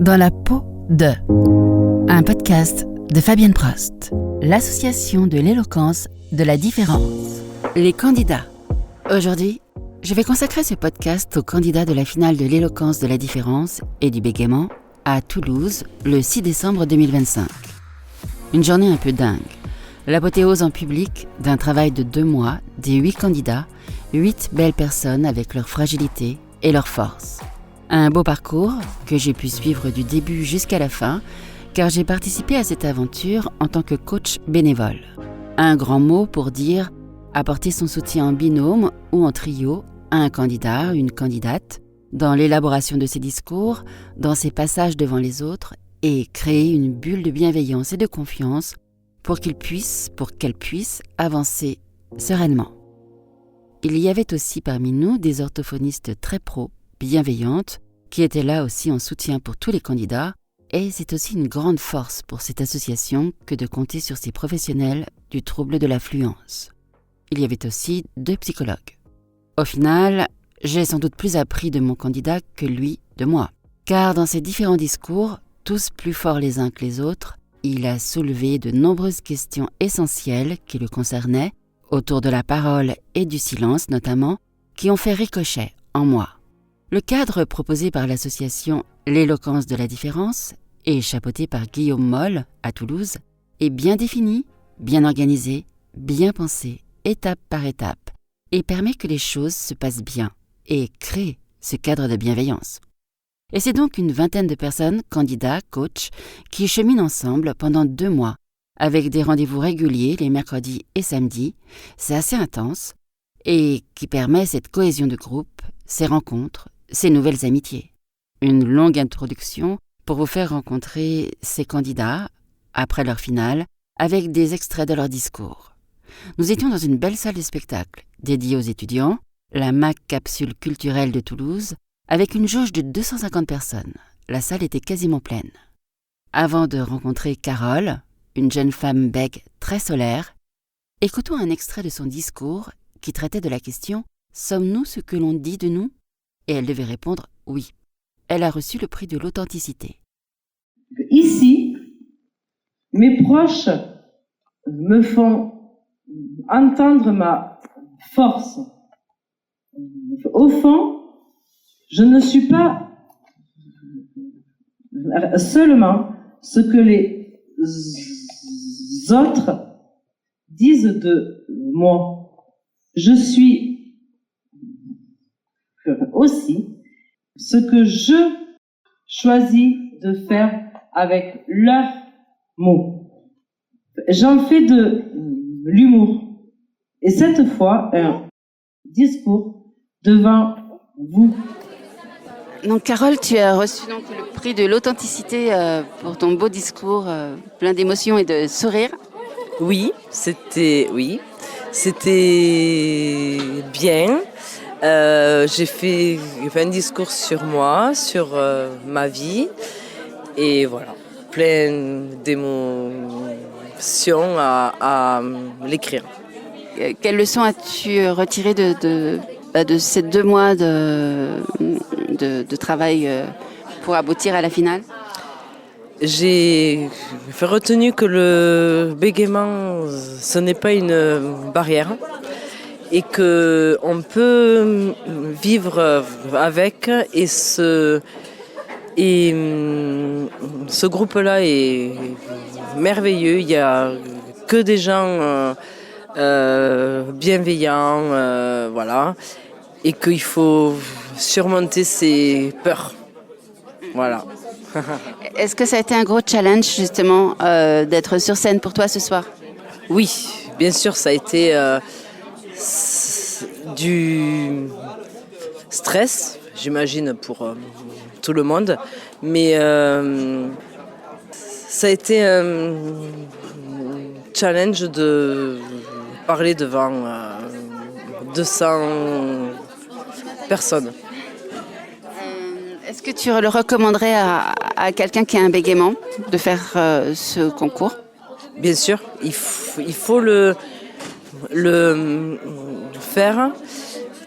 Dans la peau de, un podcast de Fabienne Prost, l'association de l'éloquence de la différence. Les candidats. Aujourd'hui, je vais consacrer ce podcast aux candidats de la finale de l'éloquence de la différence et du bégaiement à Toulouse le 6 décembre 2025. Une journée un peu dingue. L'apothéose en public d'un travail de 2 mois des 8 candidats, 8 belles personnes avec leur fragilité et leur force. Un beau parcours que j'ai pu suivre du début jusqu'à la fin, car j'ai participé à cette aventure en tant que coach bénévole. Un grand mot pour dire apporter son soutien en binôme ou en trio à un candidat, une candidate, dans l'élaboration de ses discours, dans ses passages devant les autres, et créer une bulle de bienveillance et de confiance pour qu'elle puisse avancer sereinement. Il y avait aussi parmi nous des orthophonistes très pros, bienveillantes, qui étaient là aussi en soutien pour tous les candidats, et c'est aussi une grande force pour cette association que de compter sur ces professionnels du trouble de la fluence. Il y avait aussi 2 psychologues. Au final, j'ai sans doute plus appris de mon candidat que lui de moi, car dans ses différents discours, tous plus forts les uns que les autres, il a soulevé de nombreuses questions essentielles qui le concernaient, autour de la parole et du silence notamment, qui ont fait ricochet en moi. Le cadre proposé par l'association L'éloquence de la différence et chapeauté par Guillaume Moll à Toulouse est bien défini, bien organisé, bien pensé, étape par étape, et permet que les choses se passent bien et crée ce cadre de bienveillance. Et c'est donc une vingtaine de personnes, candidats, coachs, qui cheminent ensemble pendant 2 mois, avec des rendez-vous réguliers les mercredis et samedis. C'est assez intense et qui permet cette cohésion de groupe, ces rencontres, ces nouvelles amitiés. Une longue introduction pour vous faire rencontrer ces candidats après leur finale avec des extraits de leur discours. Nous étions dans une belle salle de spectacle dédiée aux étudiants, la MAC Capsule culturelle de Toulouse, avec une jauge de 250 personnes. La salle était quasiment pleine. Avant de rencontrer Carole, une jeune femme bègue très solaire, écoutons un extrait de son discours qui traitait de la question « Sommes-nous ce que l'on dit de nous ?» Et elle devait répondre « Oui ». Elle a reçu le prix de l'authenticité. Ici, mes proches me font entendre ma force. Au fond, je ne suis pas seulement ce que les autres disent de moi. Je suis aussi ce que je choisis de faire avec leurs mots. J'en fais de l'humour. Et cette fois, un discours devant vous. Donc Carole, tu as reçu donc le prix de l'authenticité pour ton beau discours plein d'émotions et de sourires. Oui, c'était bien. J'ai fait un discours sur moi, sur ma vie, et voilà, plein d'émotions à l'écrire. Quelle leçon as-tu retiré de ces 2 mois de travail pour aboutir à la finale ? J'ai retenu que le bégaiement, ce n'est pas une barrière et qu'on peut vivre avec, et ce groupe-là est merveilleux. Il n'y a que des gens bienveillants, voilà, et qu'il faut surmonter ses peurs. Voilà. Est-ce que ça a été un gros challenge justement d'être sur scène pour toi ce soir ? Oui, bien sûr, ça a été du stress, j'imagine, pour tout le monde, mais ça a été un challenge de parler devant 200 personnes. Est-ce que tu le recommanderais à quelqu'un qui a un bégaiement de faire ce concours ? Bien sûr, il faut le faire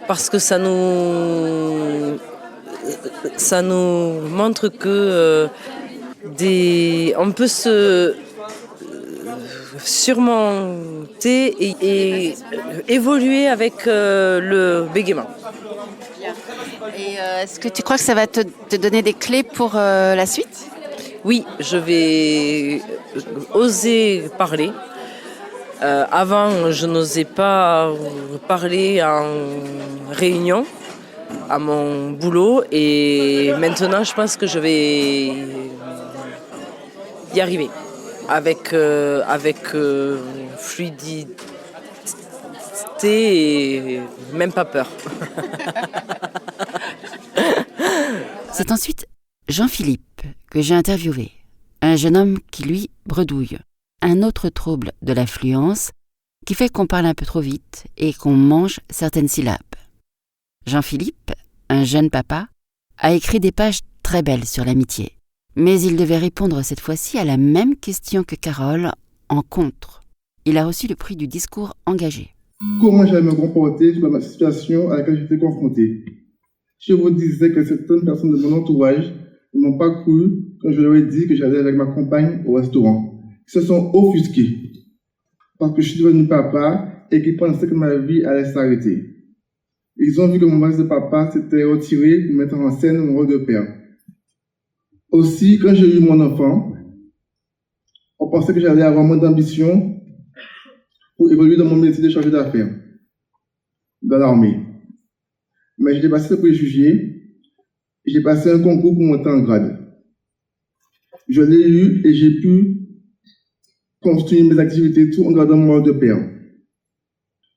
parce que ça nous ça nous montre que on peut se surmonter et évoluer avec le bégaiement. Et est-ce que tu crois que ça va te donner des clés pour la suite ? Oui, je vais oser parler. Avant, je n'osais pas parler en réunion à mon boulot et maintenant, je pense que je vais y arriver avec fluidité et même pas peur. C'est ensuite Jean-Philippe que j'ai interviewé, un jeune homme qui, lui, bredouille. Un autre trouble de l'affluence qui fait qu'on parle un peu trop vite et qu'on mange certaines syllabes. Jean-Philippe, un jeune papa, a écrit des pages très belles sur l'amitié. Mais il devait répondre cette fois-ci à la même question que Carole en contre. Il a reçu le prix du discours engagé. Comment j'allais me comporter sur la situation à laquelle j'étais confronté. Je vous disais que certaines personnes de mon entourage ne m'ont pas cru quand je leur ai dit que j'allais avec ma compagne au restaurant. Ils se sont offusqués parce que je suis devenu papa et qu'ils pensaient que ma vie allait s'arrêter. Ils ont vu que mon masque de papa s'était retiré pour mettre en scène mon rôle de père. Aussi, quand j'ai eu mon enfant, on pensait que j'allais avoir moins d'ambition pour évoluer dans mon métier de chargé d'affaires dans l'armée. Mais j'ai dépassé ce préjugé et j'ai passé un concours pour monter en grade. Je l'ai eu et j'ai pu construire mes activités tout en gardant mon rôle de père.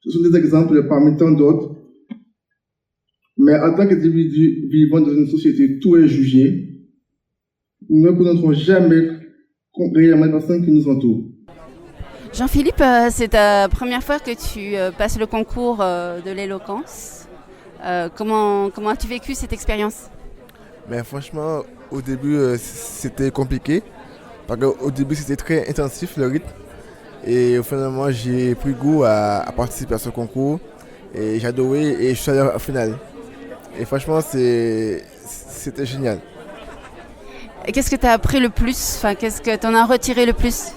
Ce sont des exemples parmi tant d'autres. Mais en tant qu'individu vivant dans une société où tout est jugé, nous ne connaîtrons jamais réellement les personnes qui nous entourent. Jean-Philippe, c'est ta première fois que tu passes le concours de l'éloquence. Comment as-tu vécu cette expérience ? Mais franchement, au début, c'était compliqué. Parce qu'au début, c'était très intensif, le rythme. Et finalement, j'ai pris goût à participer à ce concours. Et j'ai adoré et je suis allé au final. Et franchement, c'était génial. Et qu'est-ce que tu as appris le plus ? Enfin, qu'est-ce que tu en as retiré le plus ?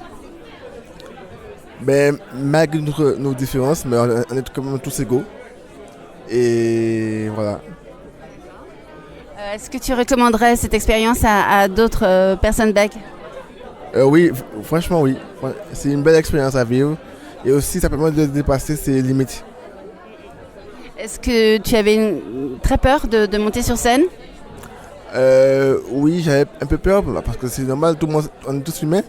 Ben, malgré nos différences, mais on est quand même tous égaux. Et voilà. Est-ce que tu recommanderais cette expérience à d'autres personnes bègues ? Oui, franchement oui. C'est une belle expérience à vivre. Et aussi, ça permet de dépasser ses limites. Est-ce que tu avais très peur de monter sur scène ? Oui, j'avais un peu peur parce que c'est normal, tout le monde, on est tous humains.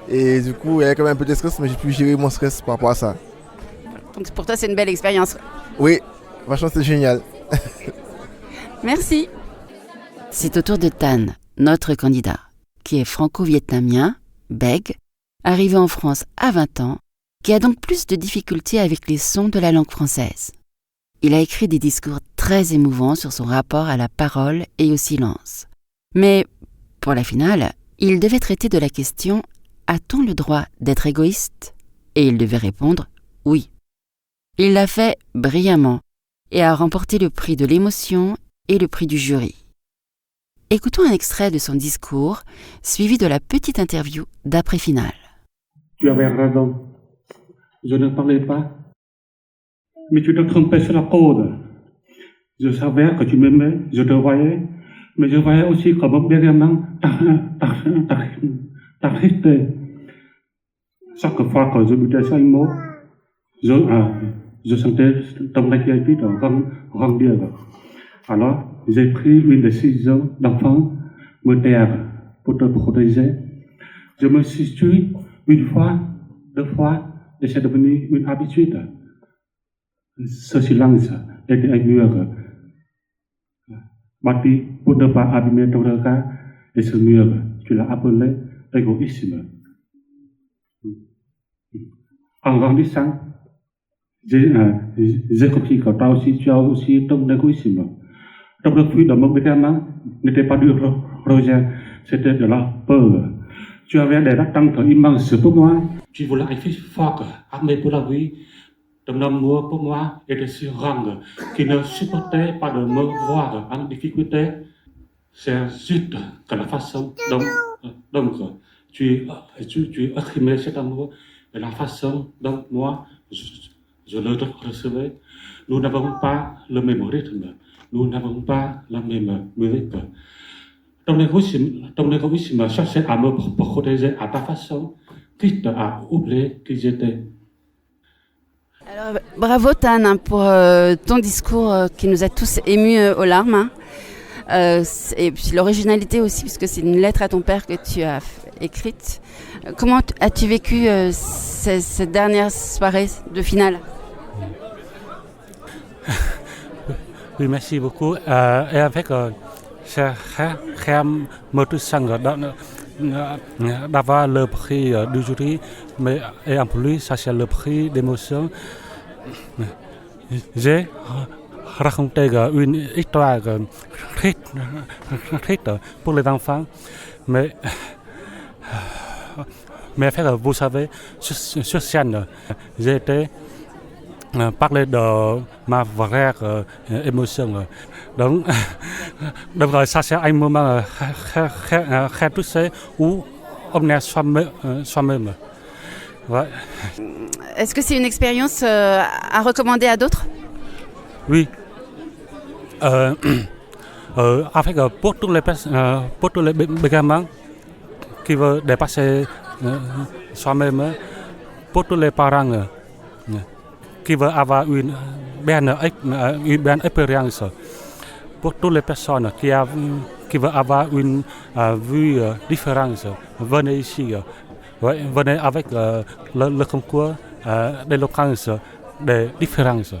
Et du coup, il y avait quand même un peu de stress, mais j'ai pu gérer mon stress par rapport à ça. Donc pour toi, c'est une belle expérience. Oui, franchement, c'est génial. Merci. C'est au tour de Tan, notre candidat, qui est franco-vietnamien, bègue, arrivé en France à 20 ans, qui a donc plus de difficultés avec les sons de la langue française. Il a écrit des discours très émouvants sur son rapport à la parole et au silence. Mais, pour la finale, il devait traiter de la question « A-t-on le droit d'être égoïste ?» Et il devait répondre « Oui ». Il l'a fait brillamment et a remporté le prix de l'émotion et le prix du jury. Écoutons un extrait de son discours, suivi de la petite interview d'après-finale. Tu avais raison. Je ne parlais pas. Mais tu te trompais sur la cause. Je savais que tu m'aimais, je te voyais, mais je voyais aussi comment bégaiement t'arrêtais. Chaque fois que je butais cinq mots, je sentais ton inquiétude grandir. Alors, j'ai pris une décision d'enfant, me taire pour te protéger. Je me suis tué une fois, deux fois, et c'est devenu une habitude. Ce silence était un mur. Bâti pour ne pas abîmer ton regard, et ce mur, tu l'as appelé égoïsme. En grandissant, j'ai compris que toi aussi, tu as aussi ton égoïsme. Ton refus de mon bégaiement n'était pas du rejet, c'était de la peur. Tu avais des attentes immenses pour moi. Tu voulais être fort, armé pour la vie. Ton amour pour moi était si grand qu'il ne supportait pas de me voir en difficulté. C'est juste que la façon donc tu exprimais cet amour et la façon dont moi je le recevais. Nous n'avons pas le même rythme, nous n'avons pas la même musique. Ton égoïsme cherchait à me protéger à ta façon, quitte à oublier qui j'étais. Alors, bravo Tan hein, pour ton discours qui nous a tous émus aux larmes. Hein. Et puis l'originalité aussi, puisque c'est une lettre à ton père que tu as écrite. Comment as-tu vécu cette dernière soirée de finale? Oui, merci beaucoup. Et avec c'est très motivant d'avoir le prix du jury, mais et en plus, ça c'est le prix d'émotion. J'ai raconté une histoire triste pour les enfants, mais vous savez, sur scène, j'ai été parler de ma vraie émotion. Donc ça c'est un moment très touché où on est soi-même. Ouais. Est-ce que c'est une expérience à recommander à d'autres? Oui. Avec pour tous les gamins qui veulent dépasser soi-même, pour tous les parents qui veulent avoir une bonne expérience, pour toutes les personnes qui veulent avoir une vue différente, venez ici, venez avec le concours d'éloquence des différences.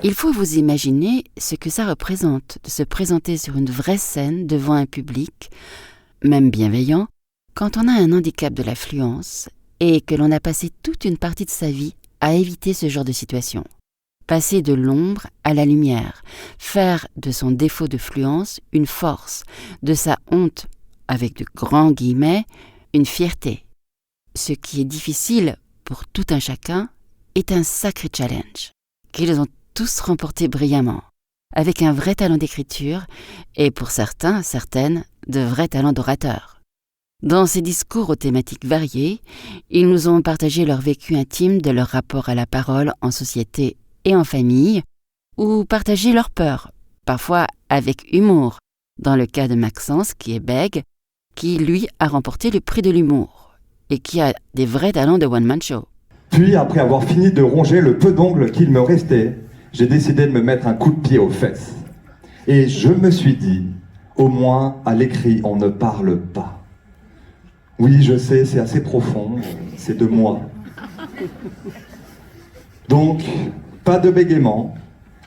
Il faut vous imaginer ce que ça représente de se présenter sur une vraie scène devant un public, même bienveillant, quand on a un handicap de la fluence et que l'on a passé toute une partie de sa vie à éviter ce genre de situation. Passer de l'ombre à la lumière, faire de son défaut de fluence une force, de sa honte, avec de grands guillemets, une fierté. Ce qui est difficile pour tout un chacun est un sacré challenge, qu'ils ont tous remporté brillamment, avec un vrai talent d'écriture et pour certains, certaines, de vrais talents d'orateur. Dans ces discours aux thématiques variées, ils nous ont partagé leur vécu intime de leur rapport à la parole en société et en famille, ou partagé leur peur, parfois avec humour, dans le cas de Maxence qui est bègue, qui lui a remporté le prix de l'humour et qui a des vrais talents de one-man show. Puis, après avoir fini de ronger le peu d'ongles qu'il me restait, j'ai décidé de me mettre un coup de pied aux fesses. Et je me suis dit, au moins à l'écrit, on ne parle pas. Oui, je sais, c'est assez profond, c'est de moi. Donc, pas de bégaiement,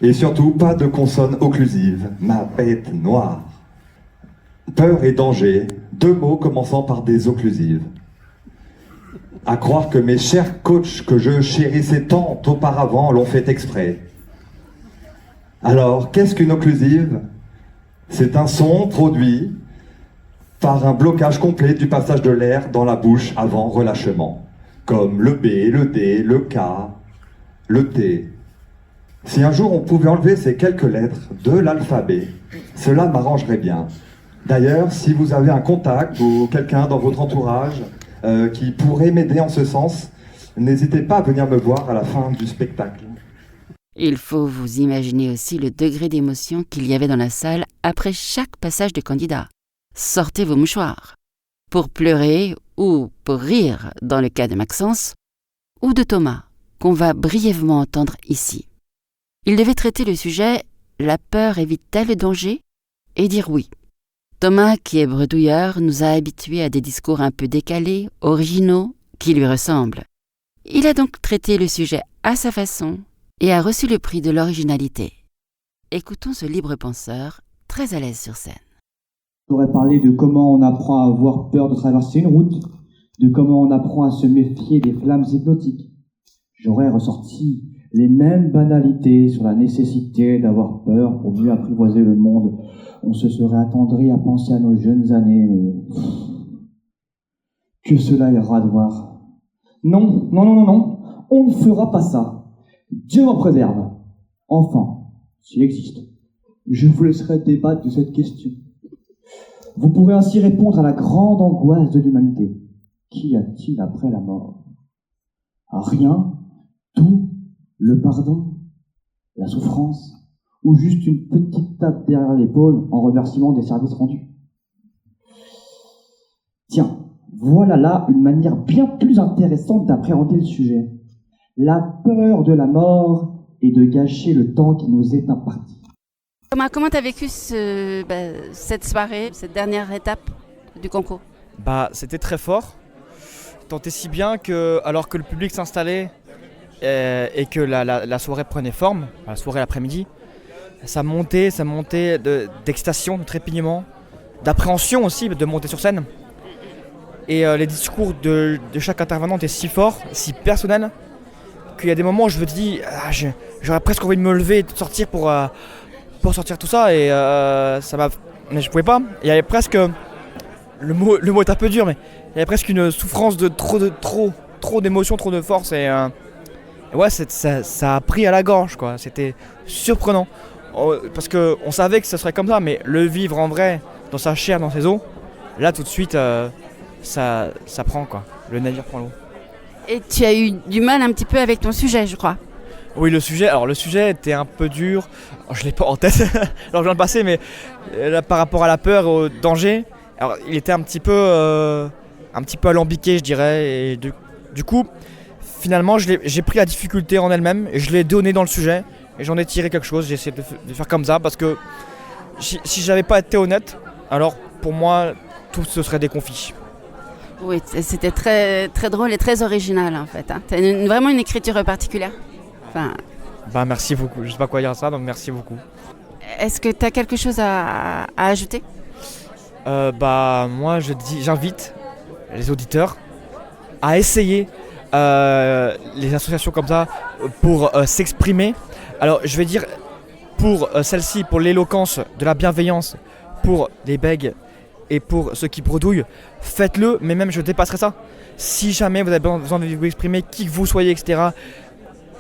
et surtout pas de consonne occlusive, ma bête noire. Peur et danger, deux mots commençant par des occlusives. À croire que mes chers coachs que je chérissais tant auparavant l'ont fait exprès. Alors, qu'est-ce qu'une occlusive? C'est un son produit par un blocage complet du passage de l'air dans la bouche avant relâchement, comme le B, le D, le K, le T. Si un jour on pouvait enlever ces quelques lettres de l'alphabet, cela m'arrangerait bien. D'ailleurs, si vous avez un contact ou quelqu'un dans votre entourage qui pourrait m'aider en ce sens, n'hésitez pas à venir me voir à la fin du spectacle. Il faut vous imaginer aussi le degré d'émotion qu'il y avait dans la salle après chaque passage de candidat. Sortez vos mouchoirs. Pour pleurer ou pour rire dans le cas de Maxence, ou de Thomas, qu'on va brièvement entendre ici. Il devait traiter le sujet « La peur évite-t-elle le danger ?» et dire oui. Thomas, qui est bredouilleur, nous a habitués à des discours un peu décalés, originaux, qui lui ressemblent. Il a donc traité le sujet à sa façon et a reçu le prix de l'originalité. Écoutons ce libre penseur, très à l'aise sur scène. J'aurais parlé de comment on apprend à avoir peur de traverser une route, de comment on apprend à se méfier des flammes hypnotiques. J'aurais ressorti les mêmes banalités sur la nécessité d'avoir peur pour mieux apprivoiser le monde. On se serait attendri à penser à nos jeunes années, mais que cela est radoir. Non. on ne fera pas ça. Dieu m'en préserve. Enfin, s'il existe. Je vous laisserai débattre de cette question. Vous pourrez ainsi répondre à la grande angoisse de l'humanité. Qu'y a-t-il après la mort? Rien, tout, le pardon, la souffrance, ou juste une petite tape derrière l'épaule en remerciement des services rendus. Tiens, voilà là une manière bien plus intéressante d'appréhender le sujet. La peur de la mort et de gâcher le temps qui nous est imparti. Comment tu as vécu cette soirée, cette dernière étape du concours? C'était très fort, tant et si bien que, alors que le public s'installait et que la soirée prenait forme, la soirée l'après-midi, ça montait d'excitation, de trépignement, d'appréhension aussi de monter sur scène. Et les discours de chaque intervenant étaient si forts, si personnels, qu'il y a des moments où je me dis, j'aurais presque envie de me lever et de sortir pour sortir tout ça, et mais je pouvais pas. Il y avait presque, le mot est un peu dur, mais il y avait presque une souffrance de trop d'émotions, trop de force, et ouais, ça a pris à la gorge, quoi. C'était surprenant, parce qu'on savait que ce serait comme ça, mais le vivre en vrai, dans sa chair, dans ses os, là tout de suite, ça prend, quoi. Le navire prend l'eau. Et tu as eu du mal un petit peu avec ton sujet, je crois. Oui, le sujet était un peu dur. Je l'ai pas en tête, alors je viens de passer, mais là, par rapport à la peur, au danger, alors il était un petit peu alambiqué, je dirais. Et du coup, finalement, j'ai pris la difficulté en elle-même et je l'ai donné dans le sujet. Et j'en ai tiré quelque chose. J'ai essayé de faire comme ça parce que si j'avais pas été honnête, alors pour moi, tout se serait déconfit. Oui, c'était très, très drôle et très original en fait. Tu as vraiment une écriture particulière. Merci beaucoup. Je sais pas quoi dire à ça, donc merci beaucoup. Est-ce que tu as quelque chose à ajouter? Moi, j'invite les auditeurs à essayer les associations comme ça pour s'exprimer. Alors, je vais dire pour celle-ci, pour l'éloquence, de la bienveillance, pour les bègues et pour ceux qui bredouillent, faites-le, mais même je dépasserai ça. Si jamais vous avez besoin de vous exprimer, qui que vous soyez, etc.,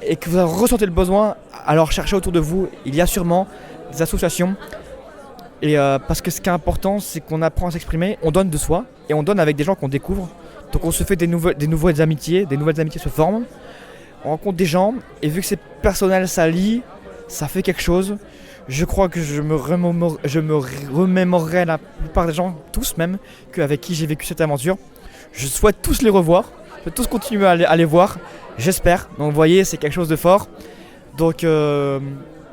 et que vous ressentez le besoin, alors cherchez autour de vous, il y a sûrement des associations. Et parce que ce qui est important, c'est qu'on apprend à s'exprimer, on donne de soi, et on donne avec des gens qu'on découvre. Donc on se fait des nouvelles amitiés se forment, on rencontre des gens, et vu que c'est personnel, ça lie, ça fait quelque chose. Je crois que je me remémorerai la plupart des gens, tous même, avec qui j'ai vécu cette aventure. Je souhaite tous les revoir, je souhaite tous continuer à les voir, j'espère. Donc vous voyez, c'est quelque chose de fort. Donc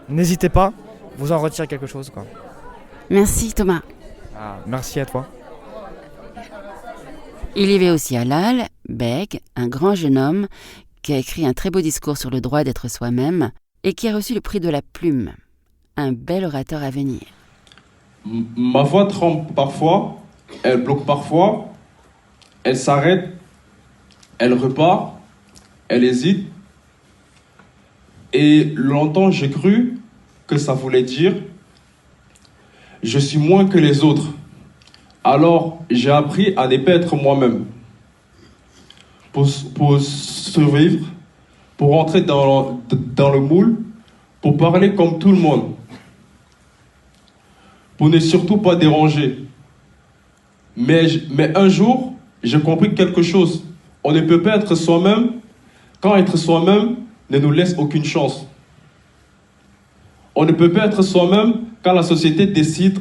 n'hésitez pas, vous en retirez quelque chose, quoi. Merci Thomas. Merci à toi. Il y avait aussi Alal, bègue, un grand jeune homme qui a écrit un très beau discours sur le droit d'être soi-même et qui a reçu le prix de la plume. Un bel orateur à venir. Ma voix tremble parfois, elle bloque parfois, elle s'arrête, elle repart, elle hésite. Et longtemps j'ai cru que ça voulait dire « je suis moins que les autres ». Alors j'ai appris à ne pas être moi-même. Pour survivre, pour rentrer dans le moule, pour parler comme tout le monde. Pour ne surtout pas déranger. Mais un jour, j'ai compris quelque chose. On ne peut pas être soi-même quand être soi-même ne nous laisse aucune chance. On ne peut pas être soi-même quand la société décide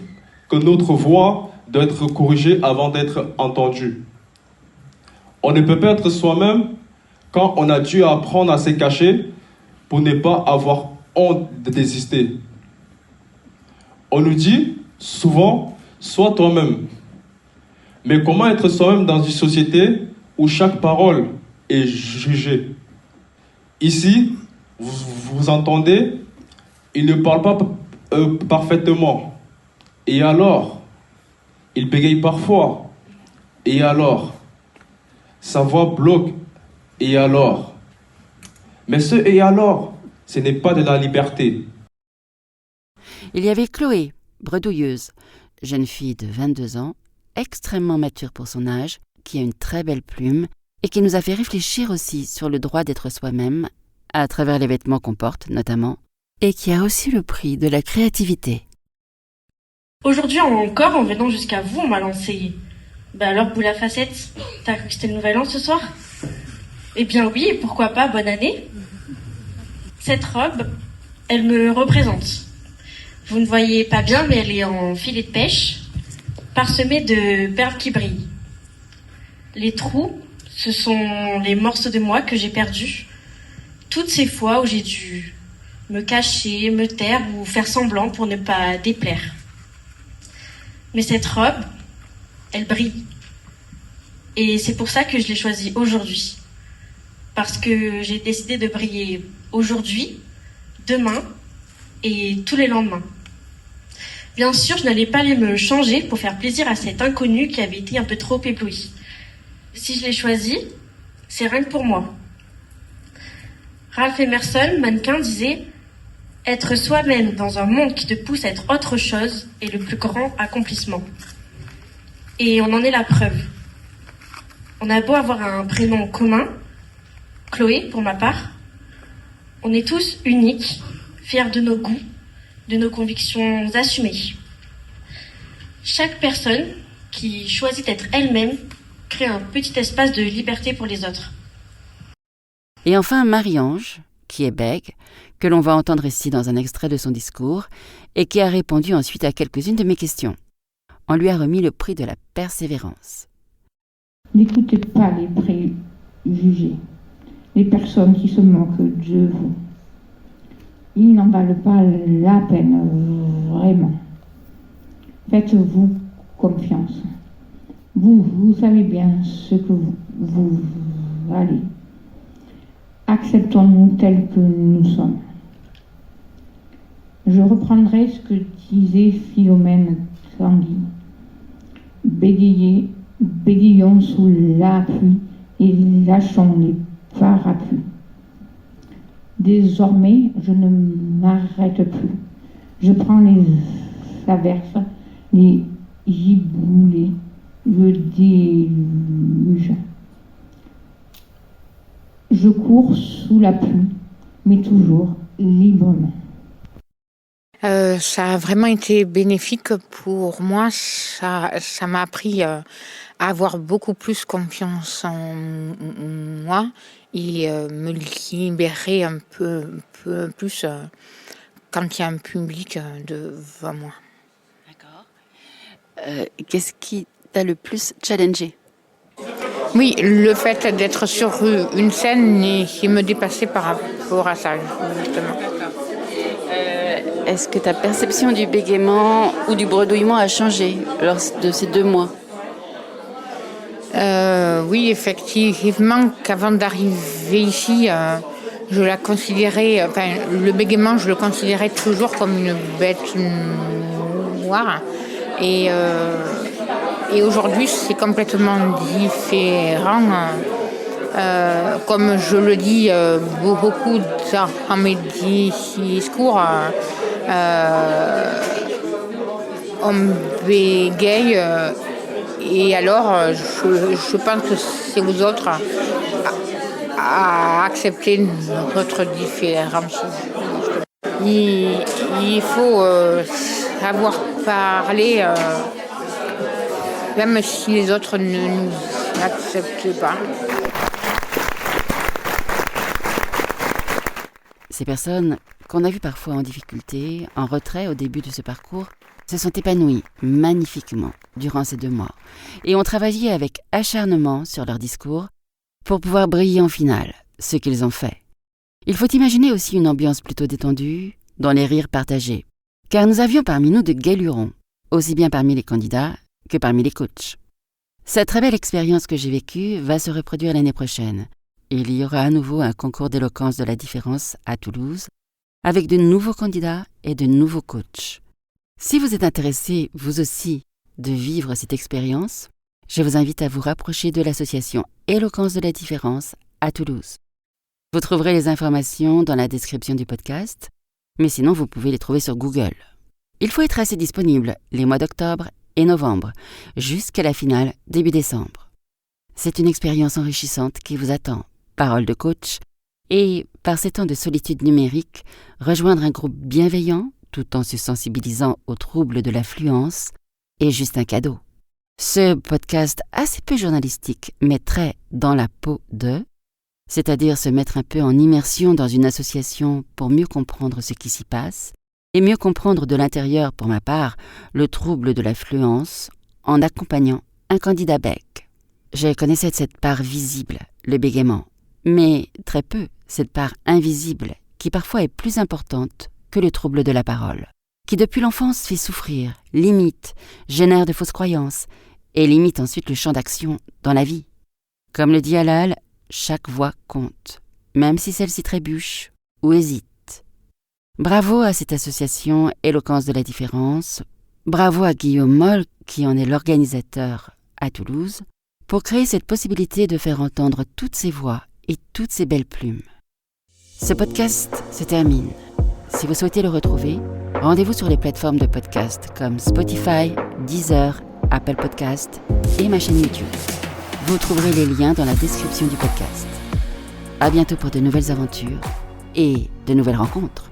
que notre voix doit être corrigée avant d'être entendue. On ne peut pas être soi-même quand on a dû apprendre à se cacher pour ne pas avoir honte d'exister. On nous dit souvent, sois toi-même. Mais comment être soi-même dans une société où chaque parole est jugée? Ici, vous entendez, il ne parle pas parfaitement. Et alors, il bégaye parfois. Et alors, sa voix bloque. Et alors? Mais ce et alors, ce n'est pas de la liberté. Il y avait Chloé, bredouilleuse, jeune fille de 22 ans, extrêmement mature pour son âge, qui a une très belle plume et qui nous a fait réfléchir aussi sur le droit d'être soi-même, à travers les vêtements qu'on porte notamment, et qui a aussi le prix de la créativité. Aujourd'hui encore, en venant jusqu'à vous, on m'a lancé. Alors, boule à facettes, t'as cru que c'était le nouvel an ce soir ? Eh bien oui, et pourquoi pas, bonne année. Cette robe, elle me représente. Vous ne voyez pas bien, mais elle est en filet de pêche, parsemée de perles qui brillent. Les trous, ce sont les morceaux de moi que j'ai perdus. Toutes ces fois où j'ai dû me cacher, me taire ou faire semblant pour ne pas déplaire. Mais cette robe, elle brille. Et c'est pour ça que je l'ai choisie aujourd'hui. Parce que j'ai décidé de briller aujourd'hui, demain et tous les lendemains. Bien sûr, je n'allais pas aller me changer pour faire plaisir à cet inconnu qui avait été un peu trop ébloui. Si je l'ai choisi, c'est rien que pour moi. Ralph Emerson, mannequin, disait « Être soi-même dans un monde qui te pousse à être autre chose est le plus grand accomplissement. » Et on en est la preuve. On a beau avoir un prénom commun, Chloé pour ma part, on est tous uniques, fiers de nos goûts, de nos convictions assumées. Chaque personne qui choisit d'être elle-même crée un petit espace de liberté pour les autres. Et enfin Marie-Ange, qui est bègue, que l'on va entendre ici dans un extrait de son discours, et qui a répondu ensuite à quelques-unes de mes questions. On lui a remis le prix de la persévérance. N'écoutez pas les préjugés, les personnes qui se moquent de vous. Ils n'en valent pas la peine, vraiment. Faites-vous confiance. Vous savez bien ce que vous valez. Acceptons-nous tels que nous sommes. Je reprendrai ce que disait Philomène Tanguy. Bégayons sous la pluie et lâchons les parapluies. Désormais, je ne m'arrête plus. Je prends les averses, les giboulées, le déluge. Je cours sous la pluie, mais toujours librement. Ça a vraiment été bénéfique pour moi. Ça m'a appris à avoir beaucoup plus confiance en moi et me libérer un peu plus quand il y a un public devant moi. D'accord. Qu'est-ce qui t'a le plus challengé ? Oui, le fait d'être sur une scène et me dépasser par rapport à ça, justement. Est-ce que ta perception du bégaiement ou du bredouillement a changé lors de ces 2 mois ? Oui, effectivement, qu'avant d'arriver ici, je la considérais, le bégaiement, je le considérais toujours comme une bête noire. Et aujourd'hui, c'est complètement différent. Comme je le dis beaucoup dans mes discours, on bégaye et alors je pense que c'est aux autres à accepter notre différence. Il faut savoir parler même si les autres ne nous acceptent pas. Ces personnes qu'on a vues parfois en difficulté, en retrait au début de ce parcours, se sont épanouies magnifiquement durant ces 2 mois et ont travaillé avec acharnement sur leur discours pour pouvoir briller en finale, ce qu'ils ont fait. Il faut imaginer aussi une ambiance plutôt détendue, dans les rires partagés, car nous avions parmi nous de gais lurons, aussi bien parmi les candidats que parmi les coachs. Cette très belle expérience que j'ai vécue va se reproduire l'année prochaine. Il y aura à nouveau un concours d'éloquence de la différence à Toulouse, avec de nouveaux candidats et de nouveaux coachs. Si vous êtes intéressé, vous aussi, de vivre cette expérience, je vous invite à vous rapprocher de l'association Éloquence de la différence à Toulouse. Vous trouverez les informations dans la description du podcast, mais sinon vous pouvez les trouver sur Google. Il faut être assez disponible les mois d'octobre et novembre, jusqu'à la finale début décembre. C'est une expérience enrichissante qui vous attend. Parole de coach. Et, par ces temps de solitude numérique, rejoindre un groupe bienveillant, tout en se sensibilisant aux troubles de l'affluence, est juste un cadeau. Ce podcast assez peu journalistique, mais très dans la peau de, c'est-à-dire se mettre un peu en immersion dans une association pour mieux comprendre ce qui s'y passe, et mieux comprendre de l'intérieur, pour ma part, le trouble de l'affluence, en accompagnant un candidat bec. Je connaissais cette part visible, le bégaiement, mais très peu cette part invisible, qui parfois est plus importante que le trouble de la parole, qui depuis l'enfance fait souffrir, limite, génère de fausses croyances, et limite ensuite le champ d'action dans la vie. Comme le dit Halal, chaque voix compte, même si celle-ci trébuche ou hésite. Bravo à cette association Éloquence de la différence, bravo à Guillaume Moll, qui en est l'organisateur à Toulouse, pour créer cette possibilité de faire entendre toutes ces voix et toutes ces belles plumes. Ce podcast se termine. Si vous souhaitez le retrouver, rendez-vous sur les plateformes de podcast comme Spotify, Deezer, Apple Podcast et ma chaîne YouTube. Vous trouverez les liens dans la description du podcast. À bientôt pour de nouvelles aventures et de nouvelles rencontres.